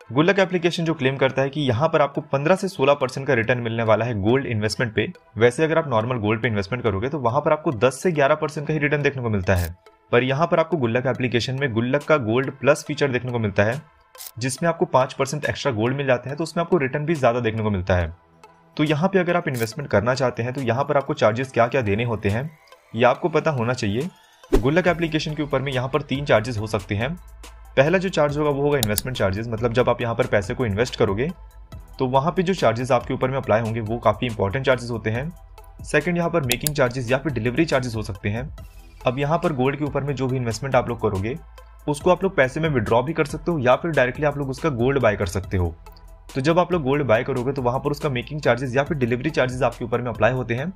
गुल्लक एप्लीकेशन जो क्लेम करता है कि यहाँ पर आपको 15 से 16% का रिटर्न मिलने वाला है गोल्ड इन्वेस्टमेंट पे। वैसे अगर आप नॉर्मल गोल्ड पे इन्वेस्टमेंट करोगे तो वहां पर आपको 10 से 11% का ही रिटर्न देखने को मिलता है, पर यहाँ पर आपको गुल्लक एप्लीकेशन में गुल्लक का गोल्ड प्लस फीचर देखने को मिलता है, जिसमें आपको 5% एक्स्ट्रा गोल्ड मिल जाते हैं, तो उसमें आपको रिटर्न भी ज्यादा देखने को मिलता है। तो यहाँ पे अगर आप इन्वेस्टमेंट करना चाहते हैं तो यहाँ पर आपको चार्जेस क्या क्या देने होते हैं ये आपको पता होना चाहिए। गुल्लक एप्लीकेशन के ऊपर में यहाँ पर 3 चार्जेस हो सकते हैं। पहला जो चार्ज होगा वो होगा इन्वेस्टमेंट चार्जेस, मतलब जब आप यहाँ पर पैसे को इन्वेस्ट करोगे तो वहाँ पे जो चार्जेस आपके ऊपर में अप्लाई होंगे वो काफ़ी इंपॉर्टेंट चार्जेस होते हैं। सेकंड, यहाँ पर मेकिंग चार्जेस या फिर डिलीवरी चार्जेस हो सकते हैं। अब यहाँ पर गोल्ड के ऊपर में जो भी इन्वेस्टमेंट आप लोग करोगे उसको आप लोग पैसे में विड्रॉ भी कर सकते हो या फिर डायरेक्टली आप लोग उसका गोल्ड बाय कर सकते हो। तो जब आप लोग गोल्ड बाय करोगे तो वहाँ पर उसका मेकिंग चार्जेस या फिर डिलीवरी चार्जेस आपके ऊपर में अप्लाई होते हैं,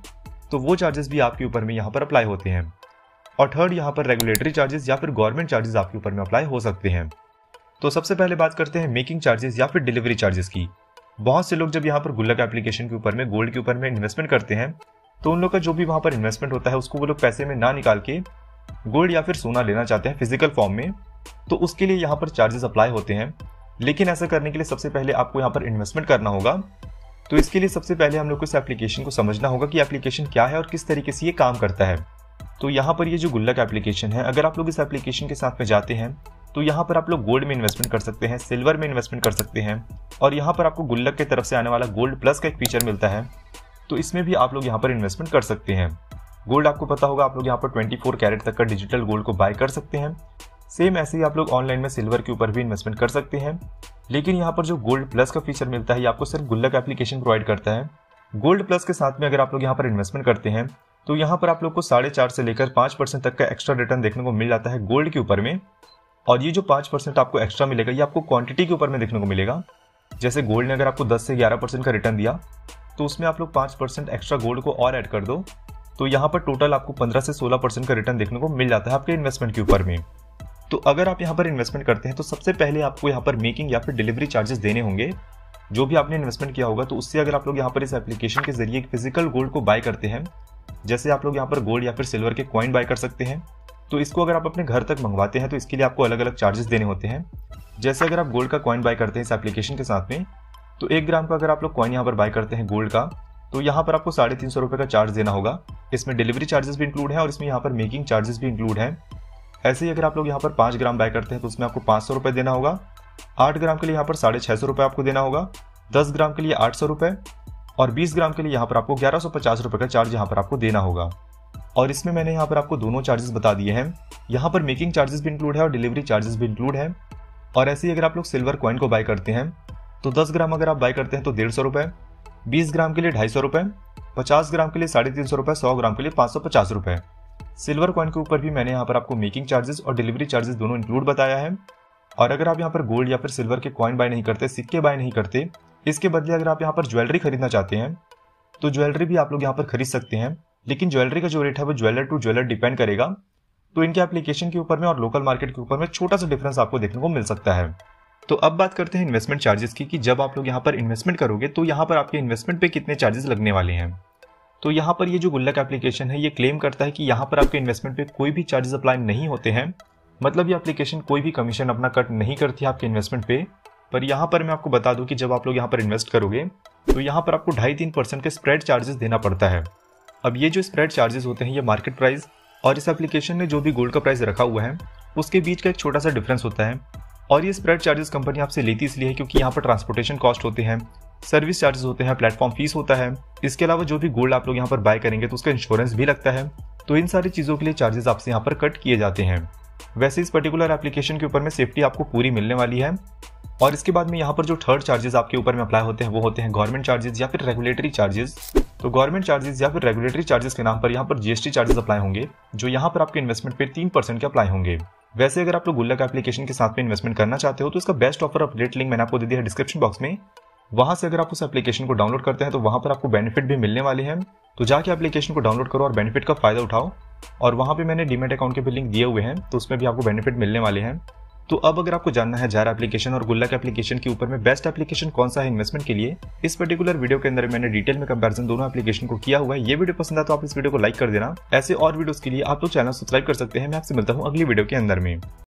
तो वो चार्जेस भी आपके ऊपर में यहाँ पर अप्लाई होते हैं। और थर्ड, यहाँ पर रेगुलेटरी चार्जेस या फिर गवर्नमेंट चार्जेस आपके ऊपर में अप्लाई हो सकते हैं। तो सबसे पहले बात करते हैं मेकिंग चार्जेस या फिर डिलीवरी चार्जेस की। बहुत से लोग जब यहाँ पर गुल्लक एप्लीकेशन के ऊपर में गोल्ड के ऊपर में इन्वेस्टमेंट करते हैं तो उन लोग का जो भी वहाँ पर इन्वेस्टमेंट होता है उसको वो लोग पैसे में ना निकाल के गोल्ड या फिर सोना लेना चाहते हैं फिजिकल फॉर्म में, तो उसके लिए यहाँ पर चार्जेस अप्लाई होते हैं। लेकिन ऐसा करने के लिए सबसे पहले आपको यहाँ पर इन्वेस्टमेंट करना होगा। तो इसके लिए सबसे पहले हम लोग को इस एप्लीकेशन को समझना होगा कि एप्लीकेशन क्या है और किस तरीके से ये काम करता है। तो यहाँ पर ये जो गुल्लक एप्लीकेशन है, अगर आप लोग इस एप्लीकेशन के साथ में जाते हैं तो यहाँ पर आप लोग गोल्ड में इन्वेस्टमेंट कर सकते हैं, सिल्वर में इन्वेस्टमेंट कर सकते हैं, और यहाँ पर आपको गुल्लक की तरफ से आने वाला गोल्ड प्लस का एक फीचर मिलता है, तो इसमें भी आप लोग यहाँ पर इन्वेस्टमेंट कर सकते हैं। गोल्ड आपको पता होगा, आप लोग यहाँ पर 24 कैरेट तक का डिजिटल गोल्ड को बाय कर सकते हैं। सेम ऐसे ही आप लोग ऑनलाइन में सिल्वर के ऊपर भी इन्वेस्टमेंट कर सकते हैं। लेकिन यहाँ पर जो गोल्ड प्लस का फीचर मिलता है ये आपको सिर्फ गुल्लक एप्लीकेशन प्रोवाइड करता है। गोल्ड प्लस के साथ में अगर आप लोग यहाँ पर इन्वेस्टमेंट करते हैं तो यहाँ पर आप लोग को 4.5 से लेकर 5% तक का एक्स्ट्रा रिटर्न देखने को मिल जाता है गोल्ड के ऊपर में। और ये जो 5% आपको एक्स्ट्रा मिलेगा ये आपको क्वांटिटी के ऊपर में देखने को मिलेगा। जैसे गोल्ड ने अगर आपको 10 से 11% का रिटर्न दिया तो उसमें आप लोग 5% एक्स्ट्रा गोल्ड को और ऐड कर दो, तो यहाँ पर टोटल आपको 15 से 16% का रिटर्न देखने को मिल जाता है आपके इन्वेस्टमेंट के ऊपर में। तो अगर आप यहाँ पर इन्वेस्टमेंट करते हैं तो सबसे पहले आपको यहाँ पर मेकिंग या फिर डिलीवरी चार्जेस देने होंगे। जो भी आपने इन्वेस्टमेंट किया होगा तो उससे अगर आप लोग यहाँ पर इस एप्लीकेशन के जरिए फिजिकल गोल्ड को बाय करते हैं, जैसे आप लोग यहाँ पर गोल्ड या फिर सिल्वर के कॉइन बाय कर सकते हैं, तो इसको अगर आप अपने घर तक मंगवाते हैं तो इसके लिए आपको अलग अलग चार्जेस देने होते हैं। जैसे अगर आप गोल्ड का कॉइन बाय करते हैं इस एप्लीकेशन के साथ में, तो 1 ग्राम का अगर आप लोग कॉइन यहाँ पर बाय करते हैं गोल्ड का, तो यहाँ पर आपको 350 रुपये का चार्ज देना होगा। इसमें डिलीवरी चार्जेस भी इंक्लूड है और इसमें यहाँ पर मेकिंग चार्जेस भी इंक्लूड है। ऐसे ही अगर आप लोग यहाँ पर 5 ग्राम बाय करते हैं तो उसमें आपको 500 रुपये देना होगा। 8 ग्राम के लिए यहाँ पर 650 रुपये आपको देना होगा। 10 ग्राम के लिए 800 रुपये और 20 ग्राम के लिए यहाँ पर आपको 1150 रुपये का चार्ज यहाँ पर आपको देना होगा। और इसमें मैंने यहाँ पर आपको दोनों चार्जेस बता दिए हैं। यहाँ पर मेकिंग चार्जेस भी इंक्लूड है और डिलीवरी चार्जेस भी इंक्लूड है। और ऐसे ही अगर आप लोग सिल्वर कॉइन को बाय करते हैं तो 10 ग्राम अगर आप बाय करते हैं तो 150 रुपये, 20 ग्राम के लिए 250 रुपये, 50 ग्राम के लिए 350 रुपये, 100 ग्राम के लिए 550 रुपये। सिल्वर कॉइन के ऊपर भी मैंने यहाँ पर आपको मेकिंग चार्जेस और डिलीवरी चार्जेस दोनों इंक्लूड बताया है। और अगर आप यहाँ पर गोल्ड या फिर सिल्वर के कॉइन बाय नहीं करते, सिक्के बाय नहीं करते, इसके बदले अगर आप यहाँ पर ज्वेलरी खरीदना चाहते हैं तो ज्वेलरी भी आप लोग यहाँ पर खरीद सकते हैं। लेकिन ज्वेलरी का जो रेट है वो ज्वेलर टू ज्वेलर डिपेंड करेगा। तो इनके एप्लीकेशन के ऊपर में और लोकल मार्केट के ऊपर में छोटा सा डिफरेंस आपको देखने को मिल सकता है। तो अब बात करते हैं इन्वेस्टमेंट चार्जेस की, कि जब आप लोग यहाँ पर इन्वेस्टमेंट करोगे तो यहाँ पर आपके इन्वेस्टमेंट पे कितने चार्जेस लगने वाले हैं। तो यहाँ पर ये जो गुल्लक एप्लीकेशन है ये क्लेम करता है कि यहाँ पर आपके इन्वेस्टमेंट पे कोई भी चार्जेस अप्लाई नहीं होते हैं। मतलब ये एप्लीकेशन कोई भी कमीशन अपना कट नहीं करती है आपके इन्वेस्टमेंट पे। पर यहाँ पर मैं आपको बता दूं कि जब आप लोग यहाँ पर इन्वेस्ट करोगे तो यहाँ पर आपको 2.5-3% के स्प्रेड चार्जेस देना पड़ता है। अब ये जो स्प्रेड चार्जेस होते हैं ये मार्केट प्राइस और इस एप्लीकेशन में जो भी गोल्ड का प्राइस रखा हुआ है उसके बीच का एक छोटा सा डिफरेंस होता है। और ये स्प्रेड चार्जेस कंपनी आपसे लेती इसलिए है क्योंकि यहाँ पर ट्रांसपोर्टेशन कॉस्ट होते हैं, सर्विस चार्जेस होते हैं, प्लेटफॉर्म फीस होता है। इसके अलावा जो भी गोल्ड आप लोग यहाँ पर बाय करेंगे तो उसका इंश्योरेंस भी लगता है। तो इन सारी चीज़ों के लिए चार्जेस आपसे यहाँ पर कट किए जाते हैं। वैसे इस पर्टिकुलर एप्लीकेशन के ऊपर में सेफ्टी आपको पूरी मिलने वाली है। और इसके बाद में यहाँ पर जो थर्ड चार्जेस आपके ऊपर में अप्लाई होते हैं वो होते हैं गवर्नमेंट चार्जेस या फिर रेगुलेटरी चार्जेस। तो गवर्नमेंट चार्जेस या फिर रेगुलेटरी चार्जेस के नाम पर यहाँ पर जीएसटी चार्जेस अप्लाई होंगे, जो यहाँ पर आपके इन्वेस्टमेंट पे 3% के अप्लाई होंगे। वैसे अगर आप लोग गुल्लक एप्लीकेशन के साथ में इन्वेस्टमेंट करना चाहते हो तो इसका बेस्ट ऑफर अपडेट लिंक मैंने आपको दे दिया है डिस्क्रिप्शन बॉक्स में। वहां से अगर आप उस एप्लीकेशन को डाउनलोड करते हैं तो वहां पर आपको बेनिफिट भी मिलने वाले हैं। तो जाके एप्लीकेशन को डाउनलोड करो और बेनिफिट का फायदा उठाओ। और वहां पे मैंने डीमैट अकाउंट के भी लिंक दिए हुए हैं, तो उसमें भी आपको बेनिफिट मिलने वाले हैं। तो अब अगर आपको जानना है जार एप्लीकेशन और गुल्लक एप्लीकेशन के ऊपर में बेस्ट एप्लीकेशन कौन सा है इन्वेस्टमेंट के लिए, इस पर्टिकुलर वीडियो के अंदर मैंने डिटेल में कंपैरिजन दोनों एप्लीकेशन को किया हुआ है। ये वीडियो पसंद है तो आप इस वीडियो को लाइक कर देना। ऐसे और वीडियोस के लिए आप लोग चैनल सब्सक्राइब कर सकते हैं। मैं आपसे मिलता हूँ अगली वीडियो के अंदर में।